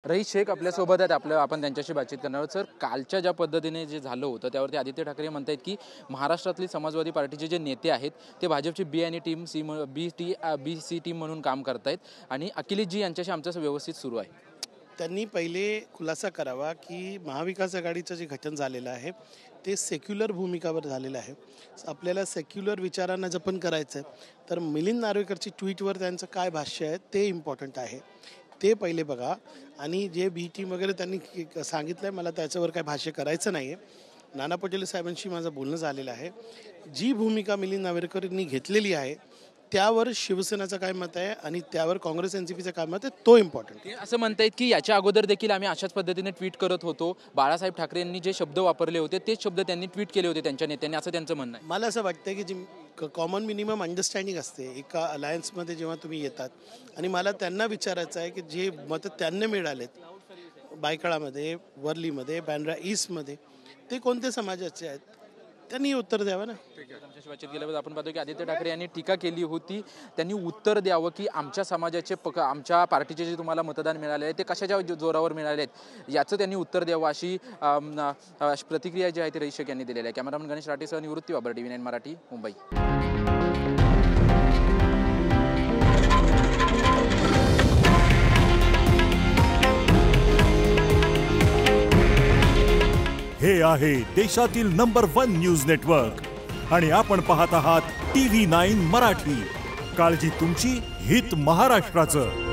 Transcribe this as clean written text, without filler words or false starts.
रईस शेख आपल्यासोबत आहेत. आपण त्यांच्याशी बातचीत करणार आहोत. सर, कालच्या ज्या पद्धतीने जे झालं होतं त्यावरती आदित्य ठाकरे म्हणतात की महाराष्ट्रातली समाजवादी पार्टीचे जे नेते आहेत ते भाजपची बी आणि team C B C team म्हणून काम करतायत आणि अखिलेशजी यांच्याशी आमचं व्यवस्थित सुरू आहे. त्यांनी पहिले खुलासा करावा की महाविकास आघाडीचं जे गठन झालेलं आहे ते सेक्युलर भूमिकावर झालेलं आहे. आपल्याला सेक्युलर विचारांना जपन करायचं आहे तर मिलिंद नार्वेकरची ट्विटवर त्यांचं काय भाष्य आहे ते इम्पॉर्टंट आहे, ते पहिले बघा. आणि जे बी टीम वगैरे त्यांनी सांगितलं आहे मला त्याच्यावर काय भाष्य करायचं नाही आहे. नाना पटोले साहेबांशी माझं बोलणं झालेलं आहे. जी भूमिका मिलिंद नार्वेकरांनी घेतलेली आहे त्यावर शिवसेनेचं काय मत आहे आणि त्यावर काँग्रेस एनसीपीचं काय मत आहे तो इम्पॉर्टंट. ते असं म्हणतायत की याच्या अगोदर देखील आम्ही अशाच पद्धतीने ट्विट करत होतो. बाळासाहेब ठाकरे यांनी जे शब्द वापरले होते तेच शब्द त्यांनी ट्विट केले होते त्यांच्या नेत्यांनी, असं त्यांचं म्हणणं आहे. मला असं वाटतं की जी कॉमन मिनिमम अंडरस्टँडिंग असते एका अलायन्समध्ये जेव्हा तुम्ही येतात, आणि मला त्यांना विचारायचं आहे की जे मतं त्यांना मिळालेत बायकळामध्ये, वर्लीमध्ये, बँड्रा ईस्टमध्ये, ते कोणते समाजाचे आहेत त्यांनी उत्तर द्यावं ना. आमच्याशी बातचीत केल्याबद्दल आपण पाहतो की आदित्य ठाकरे यांनी टीका केली होती. त्यांनी उत्तर द्यावं की आमच्या समाजाचे आमच्या पार्टीचे जे तुम्हाला मतदान मिळाले आहे ते कशाच्या जोरावर मिळाले आहेत याचं त्यांनी उत्तर द्यावं, अशी प्रतिक्रिया जी आहे ती रईस शेख यांनी दिलेली आहे. कॅमेरामन गणेश राठेसह निवृत्ती बाबर, TV9 मराठी, मुंबई. हे आहे देशातील नंबर 1 न्यूज नेटवर्क आणि आपण पाहत आहात TV9 मराठी. काळजी तुमची, हित महाराष्ट्राचं.